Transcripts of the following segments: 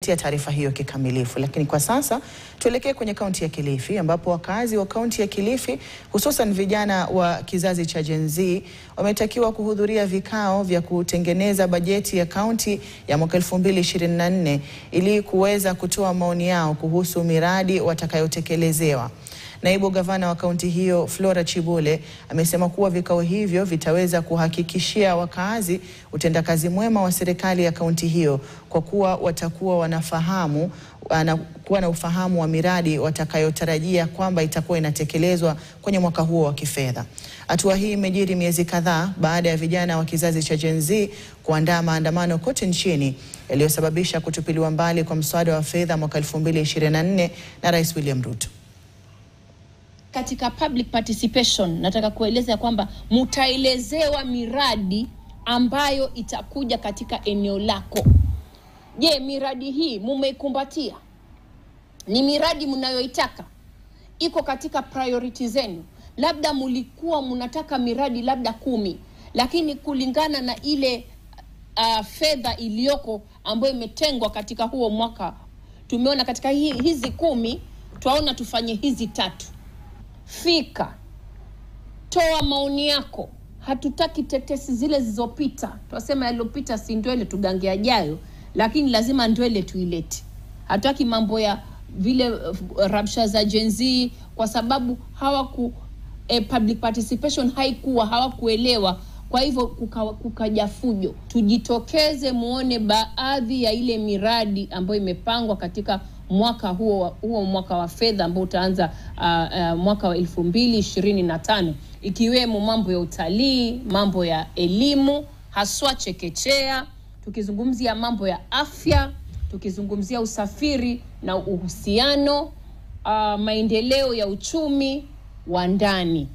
kutupatia taarifa hiyo kikamilifu. Lakini kwa sasa tuelekee kwenye kaunti ya Kilifi, ambapo wakazi wa kaunti ya Kilifi, hususan vijana wa kizazi cha Gen Z, wametakiwa kuhudhuria vikao vya kutengeneza bajeti ya kaunti ya mwaka 2024 ili kuweza kutoa maoni yao kuhusu miradi watakayotekelezewa. Naibu gavana wa kaunti hiyo Flora Chibule amesema kuwa vikao hivyo vitaweza kuhakikishia wakazi utendakazi mwema wa serikali ya kaunti hiyo, kwa kuwa watakuwa wanafahamu na ufahamu wa miradi watakayotarajia kwamba itakuwa inatekelezwa kwenye mwaka huo wa kifedha. Hatua hii imejiri miezi kadhaa baada ya vijana wa kizazi cha Gen Z kuandaa maandamano kote nchini yaliyosababisha kutupiliwa mbali kwa mswada wa fedha mwaka 2024 na Rais William Ruto. Katika public participation nataka kueleza kwamba mtaelezewa miradi ambayo itakuja katika eneo lako. Je, miradi hii mumeikumbatia? Ni miradi mnayoitaka? Iko katika priority zenu? Labda mulikuwa mnataka miradi labda 10, lakini kulingana na ile fedha iliyoko ambayo imetengwa katika huo mwaka, tumeona katika hizi 10 tuaona tufanye hizi 3. Fika, toa maoni yako. Hatutaki tetesi zile zilizopita. Tunasema yaliyopita si ndwele tugange ajayo, lakini lazima ndwele tuilete. Hatutaki mambo ya vile rabsha za Gen Z, kwa sababu public participation haikuwa, hawakuelewa. Kwa hivyo kukaja fujo. Tujitokeze muone baadhi ya ile miradi ambayo imepangwa katika mwaka huo mwaka wa fedha ambao utaanza mwaka wa 2025, ikiwemo mambo ya utalii, mambo ya elimu haswa chekechea, tukizungumzia mambo ya afya, tukizungumzia usafiri na uhusiano, maendeleo ya uchumi wa ndani.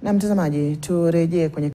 Na mtazamaji, turejee kwenye